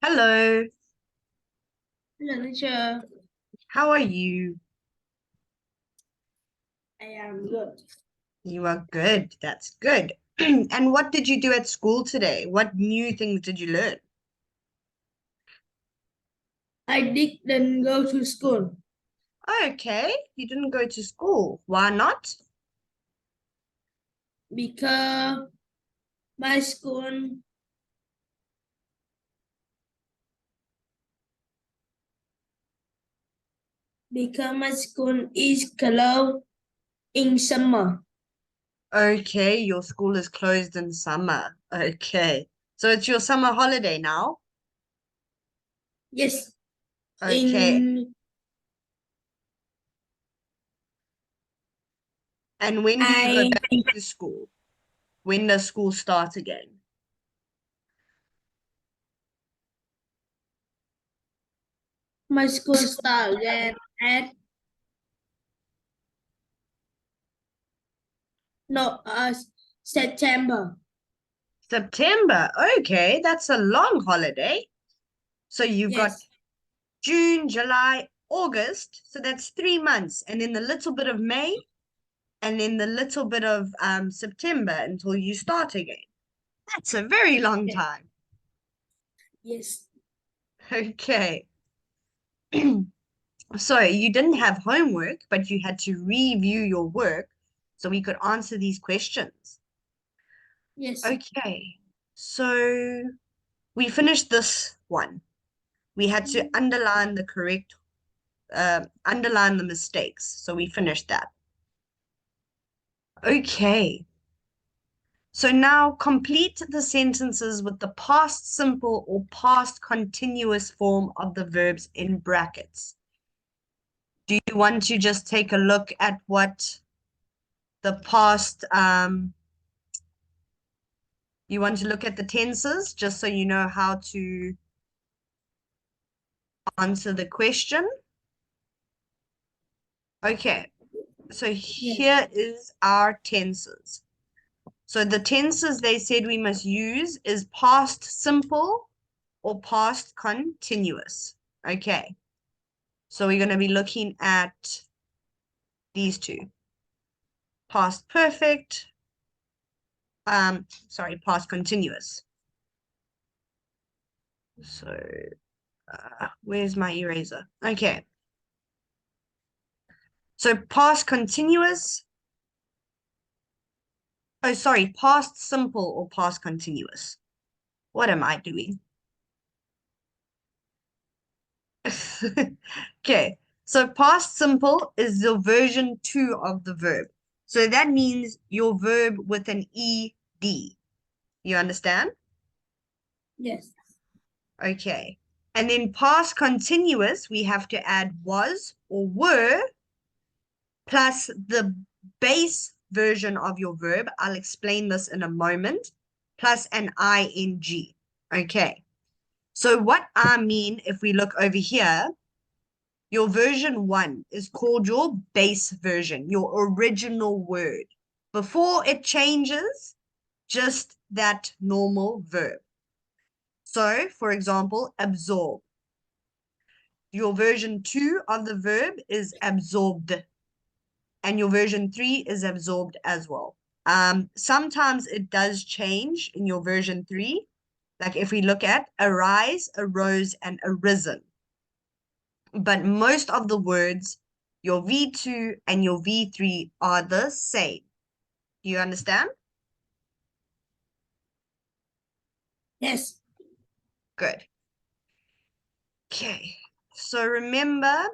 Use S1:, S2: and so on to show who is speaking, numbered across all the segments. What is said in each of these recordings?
S1: Hello,
S2: Hello, teacher.
S1: how are you?
S2: I am good.
S1: You are good. That's good. And what did you do at school today? What new things did you learn?
S2: I didn't go to school
S1: Okay, you didn't go to school. Why not?
S2: because my school is closed in summer.
S1: Okay, your school is closed in summer. Okay, so it's your summer holiday now?
S2: Yes,
S1: Okay,
S2: in
S1: and when do you go
S2: I
S1: back to school? When does school start again?
S2: my school start again at no September.
S1: September. Okay, that's a long holiday. So you've got
S2: Yes,
S1: June, July, August. So that's 3 months. And then the little bit of May and then the little bit of September until you start again. That's a very long
S2: yes,
S1: time.
S2: yes,
S1: Okay. So you didn't have homework, but you had to review your work so we could answer these questions.
S2: yes,
S1: Okay. So we finished this one. We had to underline the correct, underline the mistakes. So we finished that. Okay. So now complete the sentences with the past simple or past continuous form of the verbs in brackets. Do you want to just take a look at what the past, you want to look at the tenses just so you know how to answer the question? Okay, so
S2: yes,
S1: here is our tenses. So the tenses they said we must use is past simple or past continuous. Okay. So we're going to be looking at these two. Past perfect, sorry, past continuous. So where's my eraser? Okay. So past continuous, oh, sorry, past simple or past continuous. What am I doing? Okay. So past simple is the version 2 of the verb. So that means your verb with an ed. You understand?
S2: yes,
S1: Okay. And then past continuous, we have to add was or were plus the base version of your verb. I'll explain this in a moment, plus an ing. Okay. So what I mean, if we look over here, your version 1 is called your base version, your original word. Before it changes, just that normal verb. So, for example, absorb. Your version 2 of the verb is absorbed, and your version 3 is absorbed as well. Sometimes it does change in your version 3. Like if we look at arise, arose, and arisen. But most of the words, your V2 and your V3 are the same. Do you understand?
S2: yes,
S1: Good. Okay. So remember,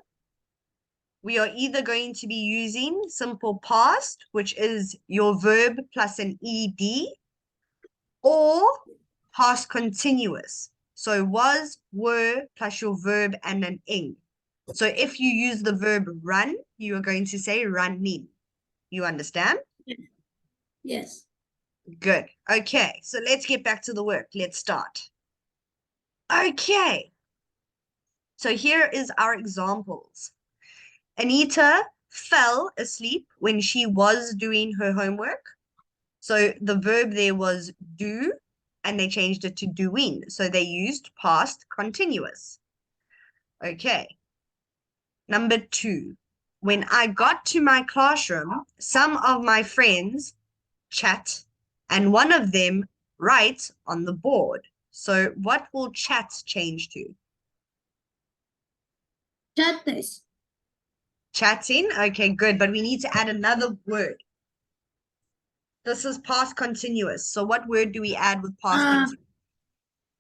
S1: we are either going to be using simple past, which is your verb plus an ed, or past continuous. So was, were, plus your verb and an ing. So if you use the verb run, you are going to say running. You understand?
S2: yes.
S1: Good. Okay, so let's get back to the work. Let's start. Okay, so here is our examples. Anita fell asleep when she was doing her homework. So the verb there was do. and they changed it to doing. So they used past continuous. Okay. Number 2. When I got to my classroom, some of my friends chat and one of them writes on the board. So what will chat change to?
S2: Chatters.
S1: Chatting. Okay, good. But we need to add another word. This is past continuous. So what word do we add with past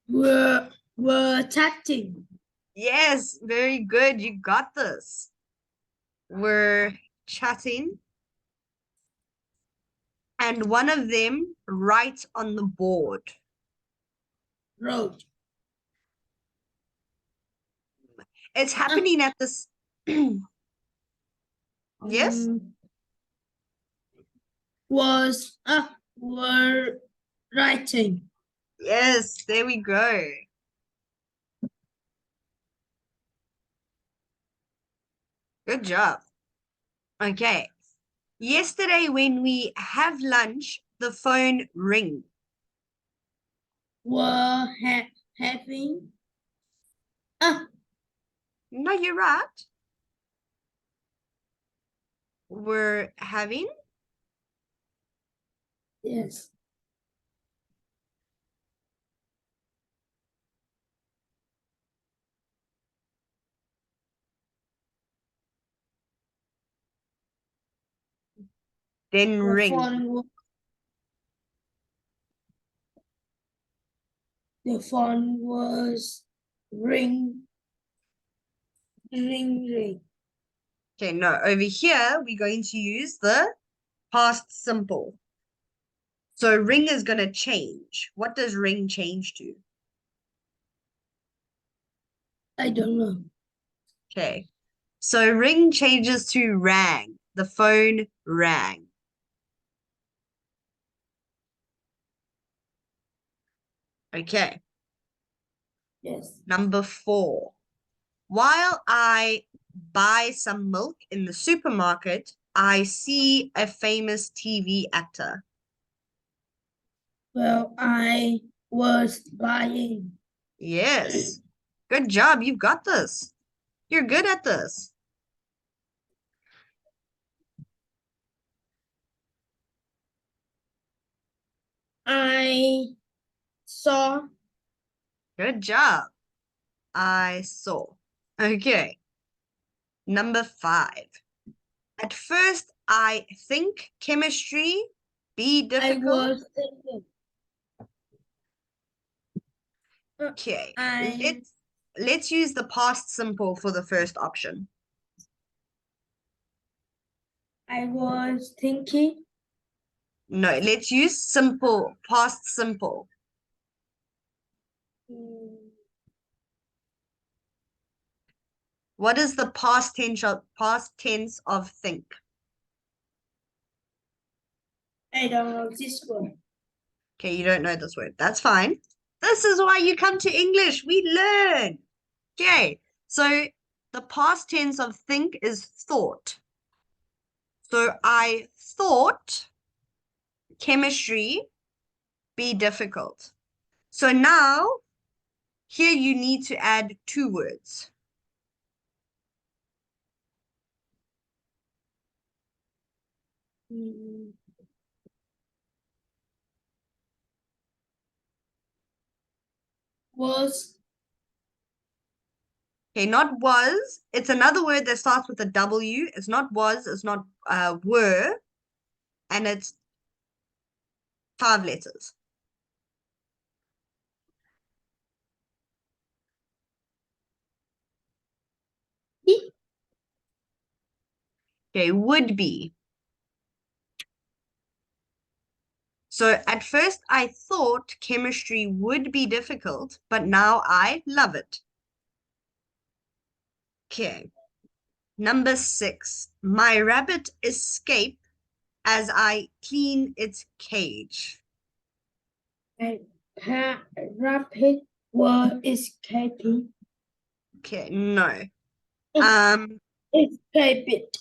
S1: continuous?
S2: Were chatting.
S1: Yes, very good. You got this. We're chatting. And one of them writes on the board.
S2: Wrote.
S1: It's happening at this. Yes?
S2: Were writing.
S1: Yes, there we go. Good job. Okay. Yesterday when we have lunch, the phone ring.
S2: Were having.
S1: No, you're right. We're having.
S2: Yes.
S1: Then
S2: The
S1: ring.
S2: phone was ring.
S1: Okay, no, over here we're going to use the past simple. So ring is going to change. What does ring change to?
S2: I don't know.
S1: Okay. So ring changes to rang. The phone rang. Okay.
S2: Yes.
S1: Number 4. While I buy some milk in the supermarket, I see a famous TV actor.
S2: Well, I was buying.
S1: Yes. Good job. You've got this. You're good at this.
S2: I saw.
S1: Good job. I saw. Okay. Number 5. At first, I think chemistry be
S2: I
S1: difficult.
S2: was thinking.
S1: Okay. Let's use the past simple for the first option.
S2: I was thinking.
S1: No, let's use simple, past simple. What is the past tense of think?
S2: I don't know this one.
S1: Okay, you don't know this word. That's fine. This is why you come to English. We learn. Okay, so the past tense of think is thought. So I thought chemistry be difficult. So now here you need to add 2 words.
S2: Was.
S1: Okay, not was. It's another word that starts with a W. It's not was, it's not were, and it's 5 letters. Okay, would be. So at first I thought chemistry would be difficult, but now I love it. Okay. Number 6. My rabbit escaped as I clean its cage.
S2: My rabbit was escaping.
S1: Okay, no.
S2: Escaped.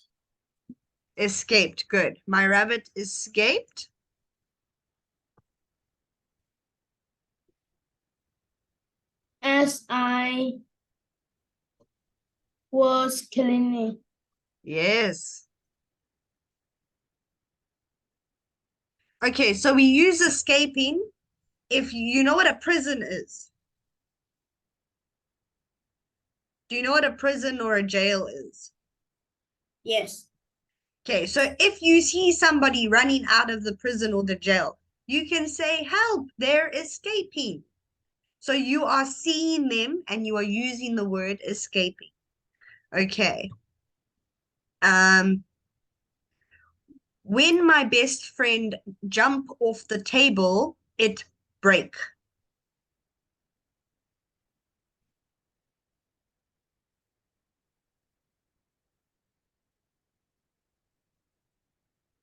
S1: Escaped. Good. My rabbit escaped
S2: as I was cleaning.
S1: Yes. Okay, so we use escaping if you know what a prison is. Do you know what a prison or a jail is?
S2: Yes.
S1: Okay, so if you see somebody running out of the prison or the jail, you can say, help, they're escaping. So you are seeing them and you are using the word escaping. Okay. Um, when my best friend jump off the table, it break.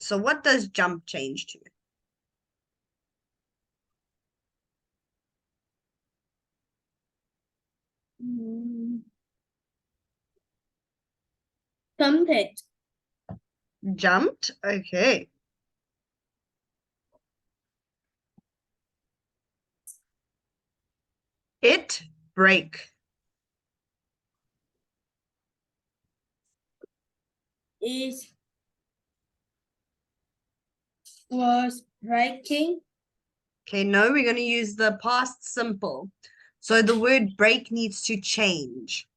S1: So what does jump change to?
S2: Mm, Trumpet.
S1: Jumped. Okay. It break.
S2: It was breaking.
S1: Okay, no, we're going to use the past simple. So the word break needs to change.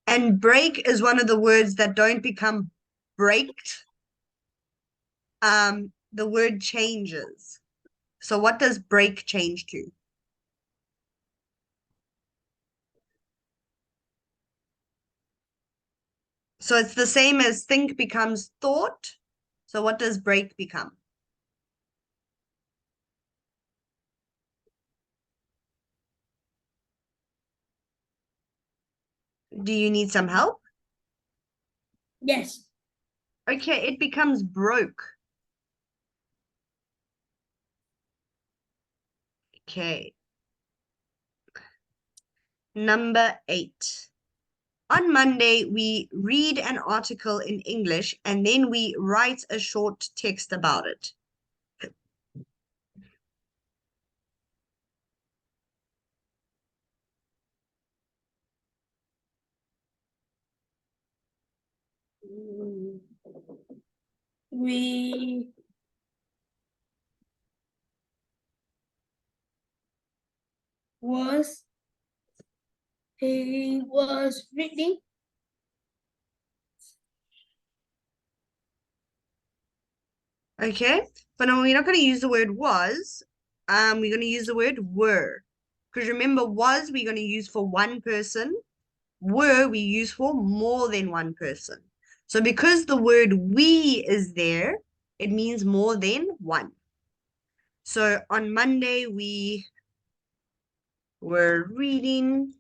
S1: And break is one of the words that don't become breaked. The word changes. So what does break change to? So it's the same as think becomes thought. So what does break become? Do you need some help?
S2: Yes.
S1: Okay, it becomes broke. Okay. Number 8. On Monday, we read an article in English and then we write a short text about it.
S2: Mm, We was he was reading.
S1: Okay, but no, we're not going to use the word was. We're going to use the word were. Because remember, was we're going to use for one person, were we use for more than one person. So because the word we is there, it means more than one. So on Monday, we were reading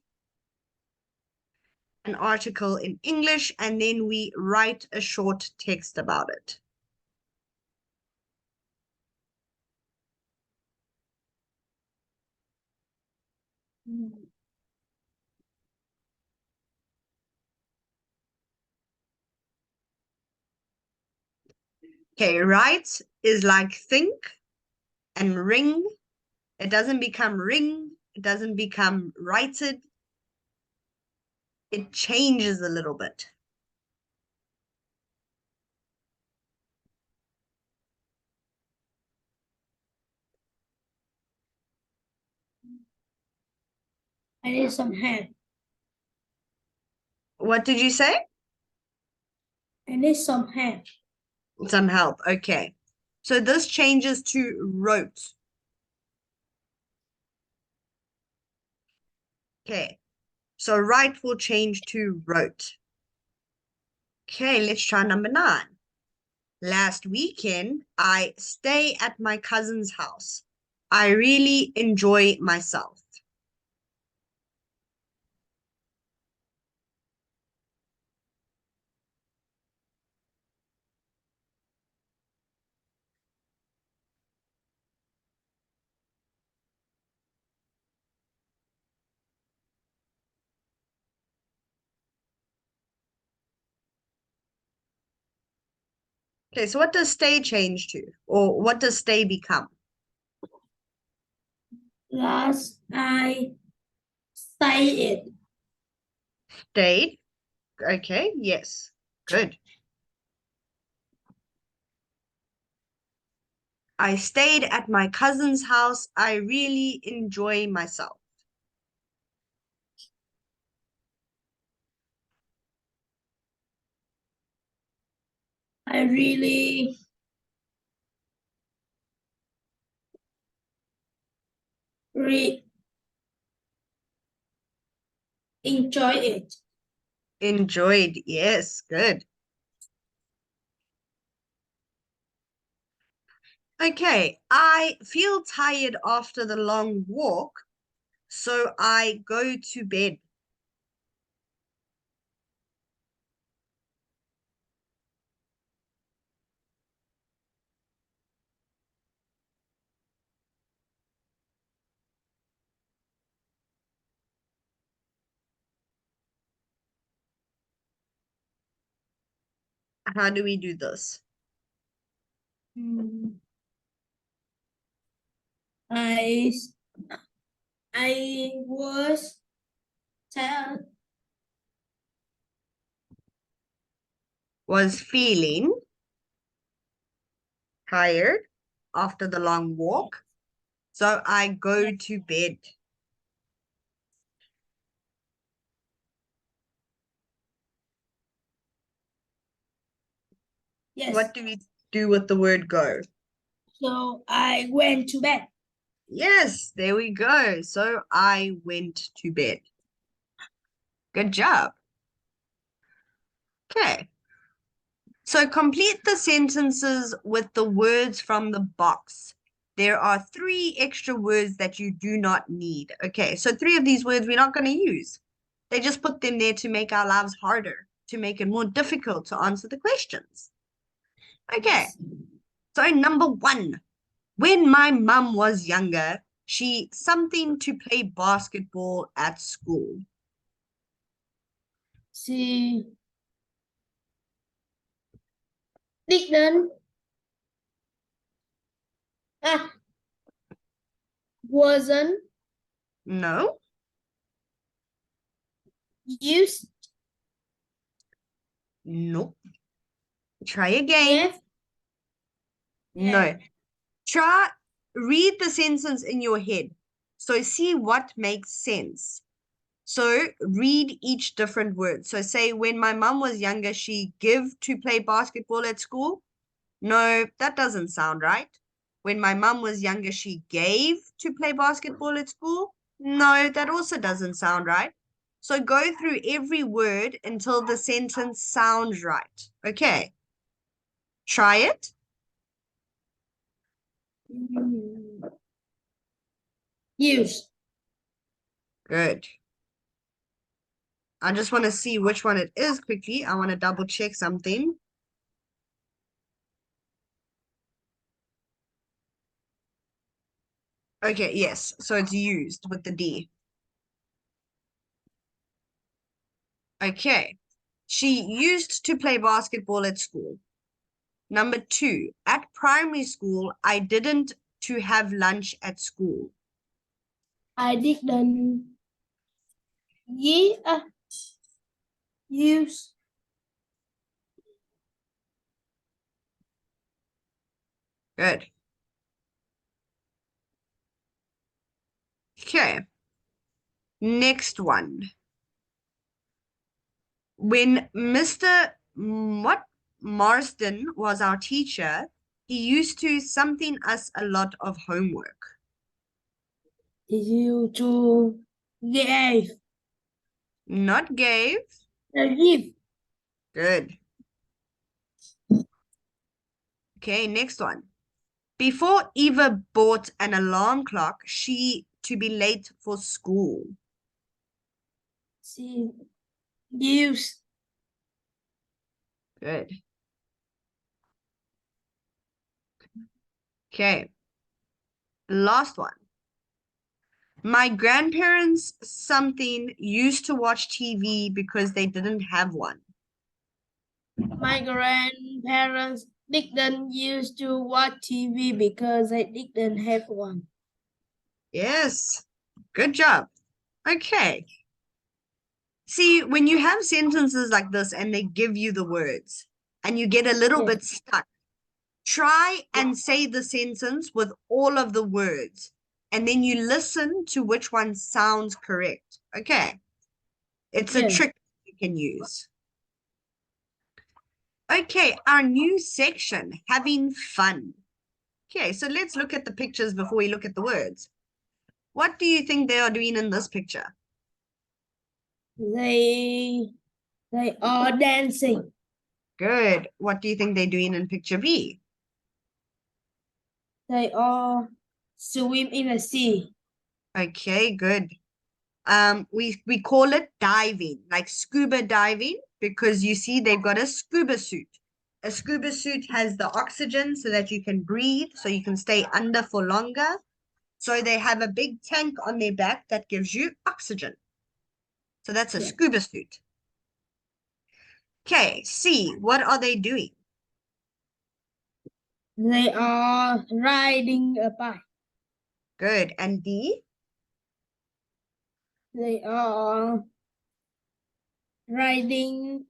S1: an article in English and then we write a short text about it.
S2: Mm,
S1: Okay, write is like think and ring. It doesn't become ring. It doesn't become righted. It changes a little bit.
S2: I need some help.
S1: What did you say?
S2: I need some help.
S1: Some help. Okay. So this changes to wrote. Okay. So write will change to wrote. Okay, let's try number 9. Last weekend, I stay at my cousin's house. I really enjoy myself. Okay, so what does stay change to? Or what does stay become?
S2: Last I say it.
S1: Stayed. Okay, yes. Good. I stayed at my cousin's house. I really enjoy myself.
S2: I really enjoy it.
S1: Enjoyed. Yes, good. Okay, I feel tired after the long walk, so I go to bed. How do we do this?
S2: Mm. I was tired.
S1: Was feeling tired after the long walk, so I go
S2: Yes.
S1: to bed.
S2: Yes.
S1: What do we do with the word go?
S2: So I went to bed.
S1: Yes, there we go. So I went to bed. Good job. Okay. So complete the sentences with the words from the box. There are 3 extra words that you do not need. Okay, so 3 of these words we're not going to use. They just put them there to make our lives harder, to make it more difficult to answer the questions. Okay,
S2: Yes.
S1: so number 1. When my mum was younger, she something to play basketball at school.
S2: She didn't ah, wasn't
S1: No,
S2: used
S1: nope. Try again.
S2: yet.
S1: No. Try read the sentence in your head. So see what makes sense. So read each different word. So say when my mum was younger, she give to play basketball at school. No, that doesn't sound right. When my mum was younger, she gave to play basketball at school. No, that also doesn't sound right. So go through every word until the sentence sounds right. Okay. Try it.
S2: Use.
S1: Good. I just want to see which one it is quickly. I want to double check something. Okay, yes. So it's used with the D. Okay. She used to play basketball at school. Number 2, at primary school, I didn't to have lunch at school.
S2: I didn't ye use.
S1: Good. Okay. Next one. When Mr. What Marsden was our teacher, he used to something us a lot of homework.
S2: You to give.
S1: Not gave.
S2: Give.
S1: Good. Okay, next one. Before Eva bought an alarm clock, she to be late for school.
S2: She use.
S1: Good. Okay. Last one. My grandparents something used to watch TV because they didn't have one.
S2: My grandparents didn't used to watch TV because they didn't have one.
S1: Yes. Good job. Okay. See, when you have sentences like this and they give you the words and you get a little
S2: Yes.
S1: bit stuck, try and say the sentence with all of the words. And then you listen to which one sounds correct. Okay. It's a
S2: Yes.
S1: trick you can use. Okay, our new section, having fun. Okay, so let's look at the pictures before we look at the words. What do you think they are doing in this picture?
S2: They they are dancing.
S1: Good. What do you think they're doing in picture B?
S2: They are swim in the sea.
S1: Okay, good. We call it diving, like scuba diving, because you see they've got a scuba suit. A scuba suit has the oxygen so that you can breathe, so you can stay under for longer. So they have a big tank on their back that gives you oxygen. So that's a
S2: Yes.
S1: scuba suit. Okay, C, what are they doing?
S2: They are riding a bike.
S1: Good. And D?
S2: They are riding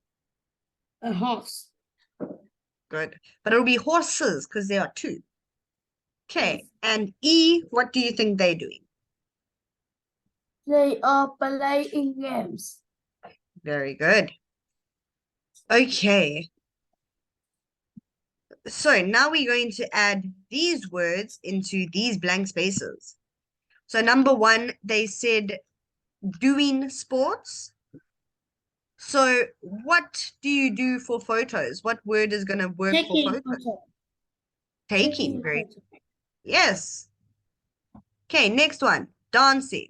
S2: a horse.
S1: Good. But it'll be horses because there are two.
S2: Yes.
S1: Okay. And E, what do you think they're doing?
S2: They are playing games.
S1: Very good. Okay. So now we're going to add these words into these blank spaces. So number one, they said doing sports. So what do you do for photos? What word is going to work for
S2: Taking
S1: photos?
S2: photo.
S1: Taking.
S2: Taking
S1: Very,
S2: photo.
S1: yes. Okay, next one, dancing.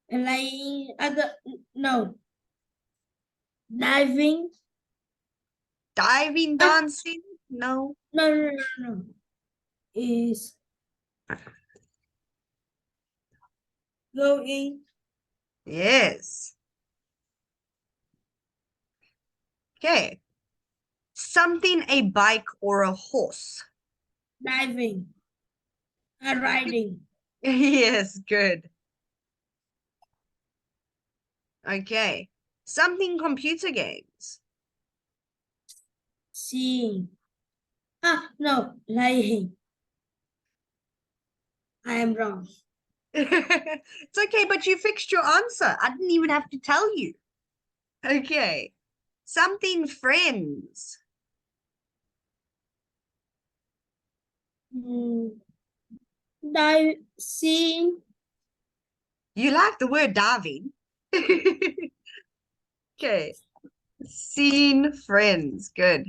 S2: Playing other no. Diving.
S1: Diving,
S2: Ah,
S1: dancing? No.
S2: no. Is going
S1: Yes. Okay. Something a bike or a horse.
S2: diving. Riding.
S1: Yes, good. Okay. Something computer games.
S2: Seeing. Ah, no. Lying. I am wrong.
S1: It's okay, but you fixed your answer. I didn't even have to tell you. Okay. Something friends.
S2: Mm, dive. Seeing.
S1: You like the word diving. Okay. Seen friends. Good.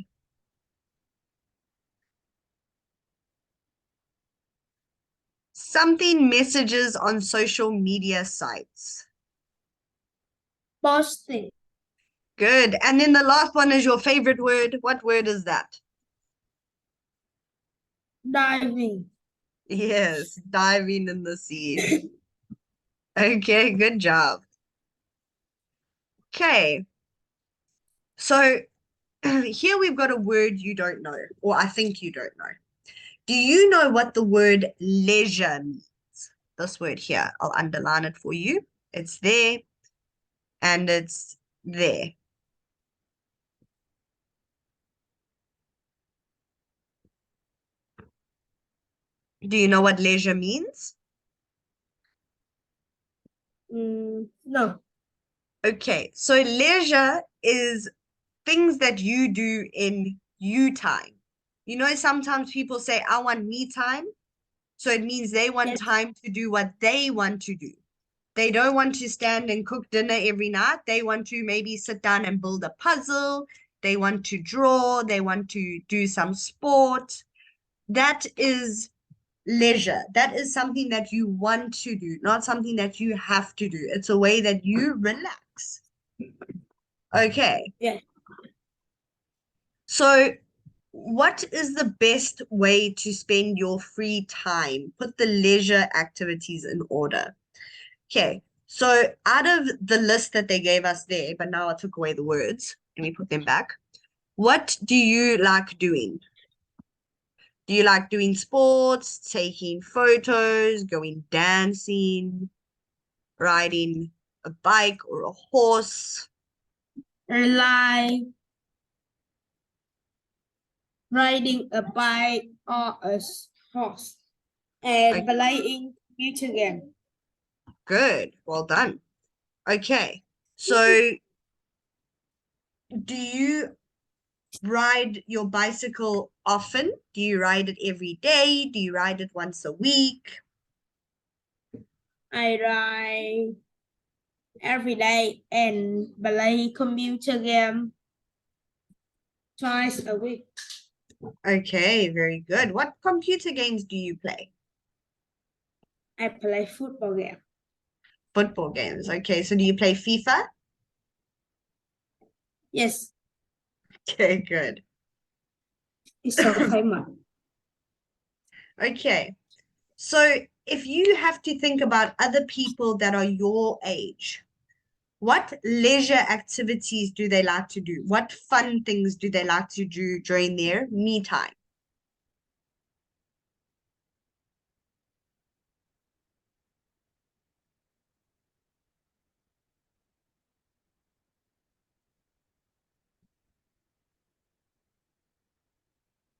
S1: Something messages on social media sites.
S2: Posting.
S1: Good. And then the last one is your favorite word. What word is that?
S2: Diving.
S1: Yes, diving in the sea. Okay, good job. Okay, so here we've got a word you don't know, or I think you don't know. Do you know what the word leisure means? This word here, I'll underline it for you. It's there and it's there. Do you know what leisure means?
S2: No.
S1: Okay, so leisure is things that you do in you time. You know, sometimes people say, I want me time. So it means they want
S2: Yes.
S1: time to do what they want to do. They don't want to stand and cook dinner every night. They want to maybe sit down and build a puzzle. They want to draw. They want to do some sport. That is leisure. That is something that you want to do, not something that you have to do. It's a way that you relax. Okay.
S2: Yes.
S1: So, what is the best way to spend your free time? Put the leisure activities in order. Okay, so out of the list that they gave us there, but now I took away the words, Let me put them back. What do you like doing? Do you like doing sports, taking photos, going dancing, riding a bike or a horse?
S2: I like riding a bike or a horse and
S1: Okay,
S2: playing computer game.
S1: good. Well done. Okay. So do you ride your bicycle often? Do you ride it every day? Do you ride it once a week?
S2: I ride every day and play computer game twice a week.
S1: Okay, very good. What computer games do you play?
S2: I play football game.
S1: Football games. Okay, so do you play FIFA?
S2: Yes,
S1: Okay, good.
S2: it's so famous.
S1: Okay, so if you have to think about other people that are your age, what leisure activities do they like to do? What fun things do they like to do during their me time?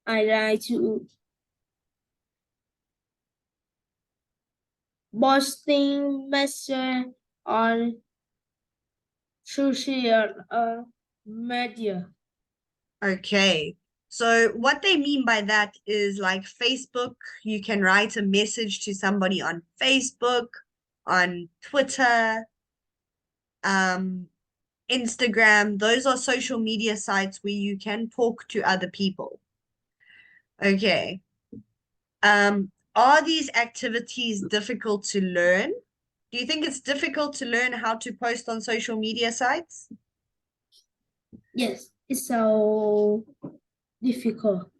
S2: I like to posting message on social media.
S1: Okay. So what they mean by that is like Facebook, you can write a message to somebody on Facebook, on Twitter, um, Instagram. Those are social media sites where you can talk to other people. Okay. Are these activities difficult to learn? Do you think it's difficult to learn how to post on social media sites?
S2: Yes, it's so difficult.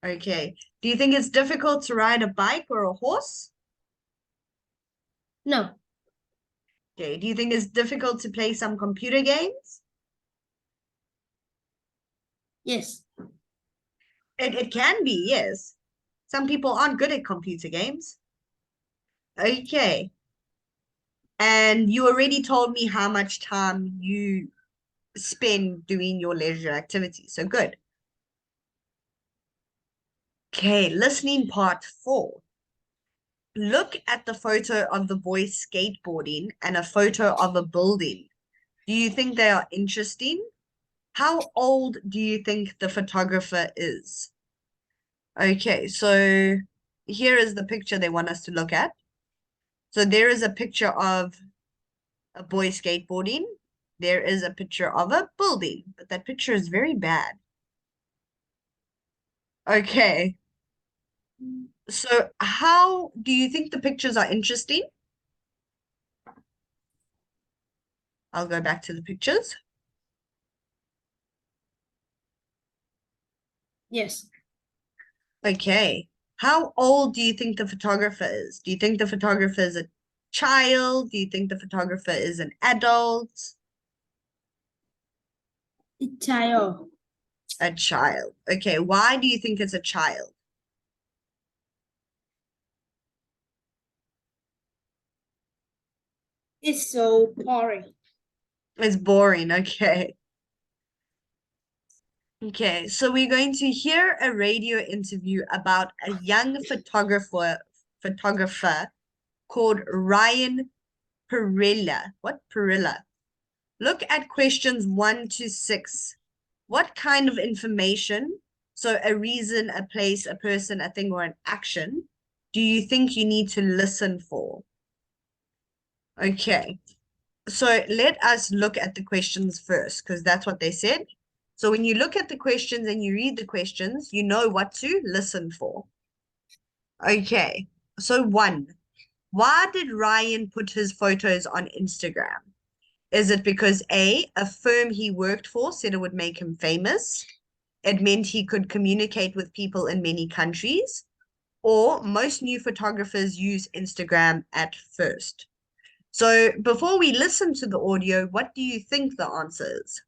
S1: Okay. Do you think it's difficult to ride a bike or a horse?
S2: No,
S1: Okay. Do you think it's difficult to play some computer games?
S2: yes,
S1: It can be, yes. Some people aren't good at computer games. Okay. And you already told me how much time you spend doing your leisure activities. So good. Okay, listening part 4. Look at the photo of the boy skateboarding and a photo of a building. Do you think they are interesting? How old do you think the photographer is? Okay, so here is the picture they want us to look at. So there is a picture of a boy skateboarding. There is a picture of a building, but that picture is very bad. Okay, so how do you think the pictures are interesting? I'll go back to the pictures.
S2: yes.
S1: Okay, how old do you think the photographer is? Do you think the photographer is a child? Do you think the photographer is an adult?
S2: It's child.
S1: A child. Okay, why do you think it's a child?
S2: It's so boring.
S1: It's boring. Okay. Okay, so we're going to hear a radio interview about a young photographer called Ryan Perilla. What Perilla? Look at questions 1 to 6. What kind of information, so a reason, a place, a person, a thing, or an action, do you think you need to listen for? Okay, so let us look at the questions first, because that's what they said. So when you look at the questions and you read the questions, you know what to listen for. Okay, so 1, why did Ryan put his photos on Instagram? Is it because a firm he worked for said it would make him famous? It meant he could communicate with people in many countries, or most new photographers use Instagram at first. So before we listen to the audio, what do you think the answer is?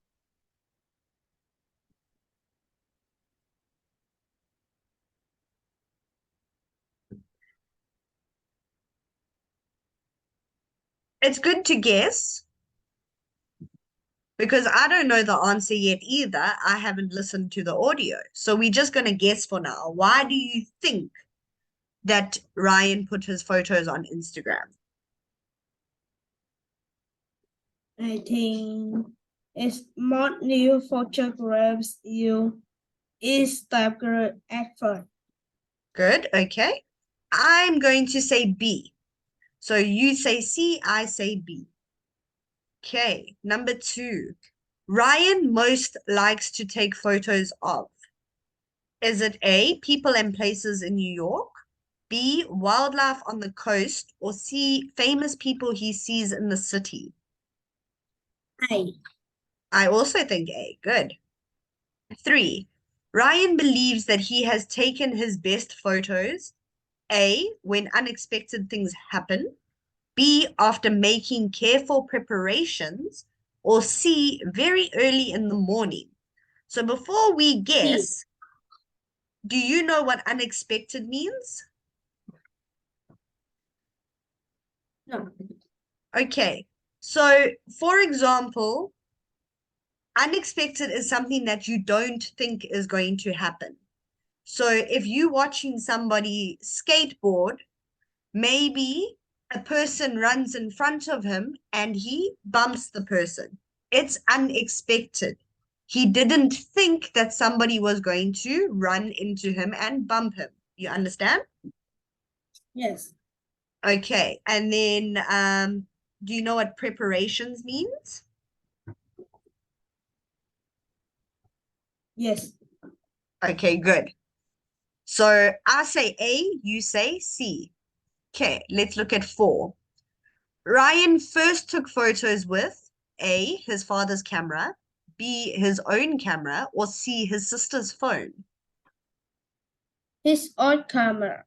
S1: It's good to guess because I don't know the answer yet either. I haven't listened to the audio. So we're just going to guess for now. Why do you think that Ryan put his photos on Instagram?
S2: I think it's more new photographs you Instagram effort.
S1: Good. Okay. I'm going to say B. So you say C, I say B. Okay. Number two. Ryan most likes to take photos of. Is it A, people and places in New York, B, wildlife on the coast, or C, famous people he sees in the city?
S2: I
S1: I also think A. Good. Three, Ryan believes that he has taken his best photos, A, when unexpected things happen, B, after making careful preparations, or C, very early in the morning. So before we
S2: B.
S1: guess, do you know what unexpected means?
S2: No.
S1: Okay. So, for example, unexpected is something that you don't think is going to happen. So, if you're watching somebody skateboard, maybe a person runs in front of him and he bumps the person. It's unexpected. He didn't think that somebody was going to run into him and bump him. You understand?
S2: Yes.
S1: Okay. And then do you know what preparations means?
S2: Yes.
S1: Okay, good. So I say A, you say C. Okay, let's look at four. Ryan first took photos with A, his father's camera, B, his own camera, or C, his sister's phone.
S2: His own camera.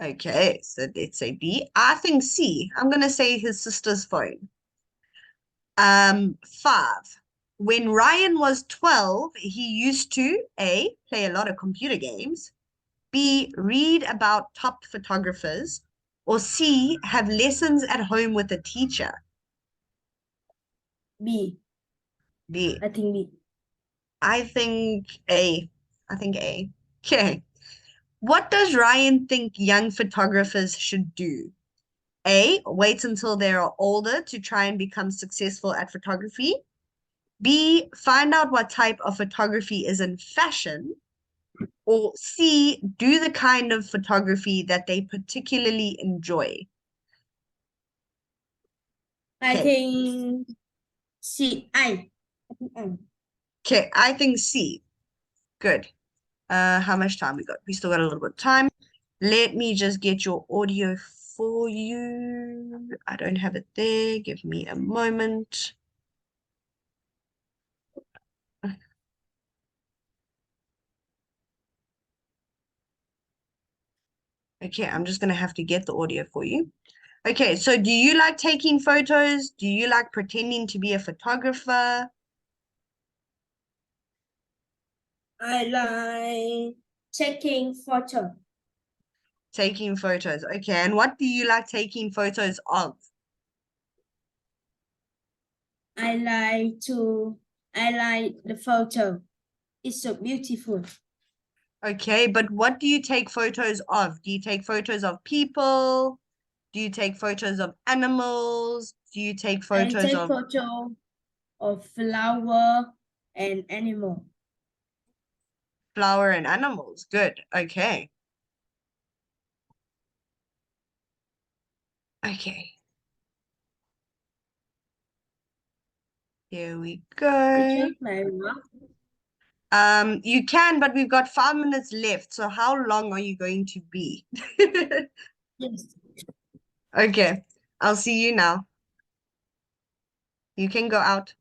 S1: Okay, so let's say B. I think C. I'm gonna say his sister's phone. Five. When Ryan was 12, he used to A, play a lot of computer games, B, read about top photographers, or C, have lessons at home with a teacher?
S2: B.
S1: B.
S2: I think B.
S1: I think A. I think A. Okay. What does Ryan think young photographers should do? A, wait until they are older to try and become successful at photography. B, find out what type of photography is in fashion. Or C, do the kind of photography that they particularly enjoy.
S2: I
S1: Okay.
S2: think C. I think I.
S1: Okay, I think C. Good. How much time we got? We still got a little bit of time. Let me just get your audio for you. I don't have it there. Give me a moment. Okay, I'm just gonna have to get the audio for you. Okay, so do you like taking photos? Do you like pretending to be a photographer?
S2: I like taking photo.
S1: Taking photos. Okay, and what do you like taking photos of?
S2: I like to. I like the photo. It's so beautiful.
S1: Okay, but what do you take photos of? Do you take photos of people? Do you take photos of animals? Do you take
S2: I
S1: photos
S2: take
S1: of
S2: photo of flower and animal.
S1: flower and animals? Good. Okay. Okay. Here we go.
S2: Check my work.
S1: You can, but we've got 5 minutes left. So how long are you going to be?
S2: Yes.
S1: Okay. I'll see you now. You can go out.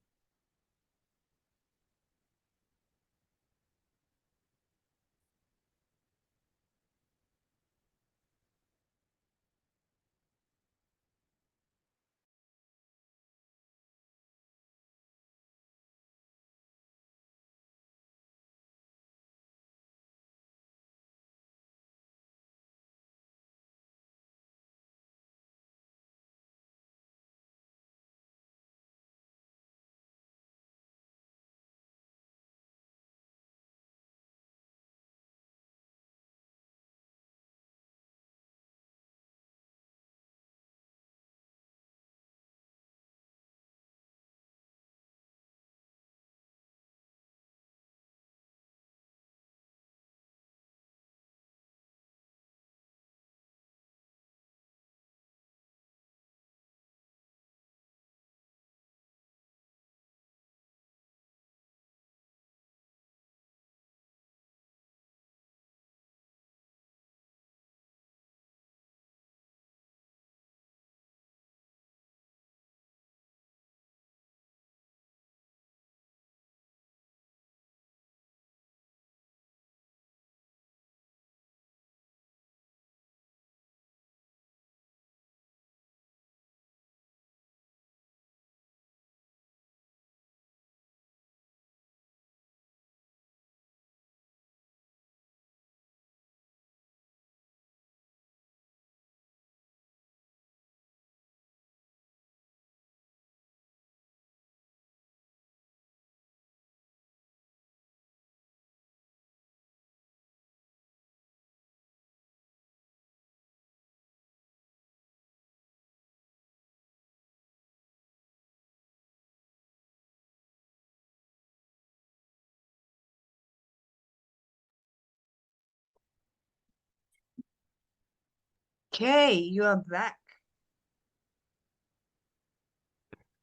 S1: Okay, you are back.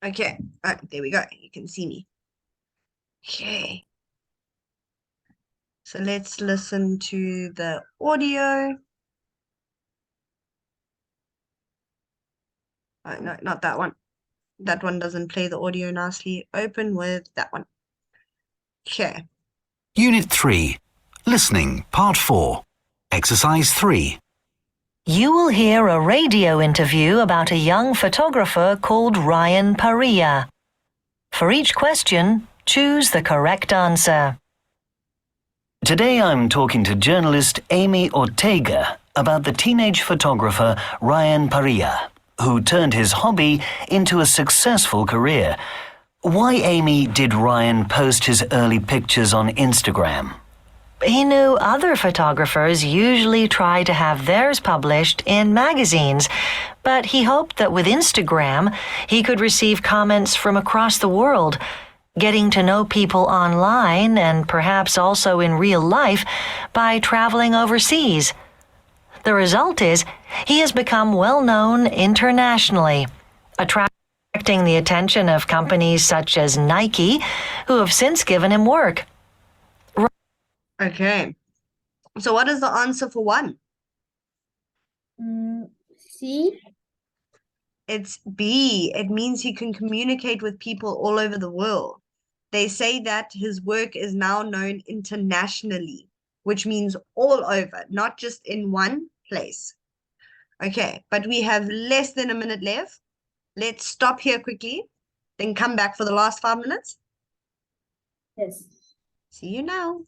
S1: Okay, there we go. You can see me. Okay. So let's listen to the audio. Oh, no, not that one. That one doesn't play the audio nicely. Open with that one. Okay.
S3: Unit 3. Listening, Part 4. Exercise 3.
S4: You will hear a radio interview about a young photographer called Ryan Paria. For each question, choose the correct answer.
S3: Today I'm talking to journalist Amy Ortega about the teenage photographer Ryan Paria, who turned his hobby into a successful career. Why, Amy, did Ryan post his early pictures on Instagram?
S4: He knew other photographers usually try to have theirs published in magazines, but he hoped that with Instagram, he could receive comments from across the world, getting to know people online and perhaps also in real life by traveling overseas. The result is he has become well known internationally, attracting the attention of companies such as Nike, who have since given him work.
S1: Okay. So what is the answer for 1?
S2: C.
S1: It's B. It means he can communicate with people all over the world. They say that his work is now known internationally, which means all over, not just in one place. Okay, but we have less than a minute left. Let's stop here quickly, then come back for the last 5 minutes.
S2: Yes.
S1: See you now.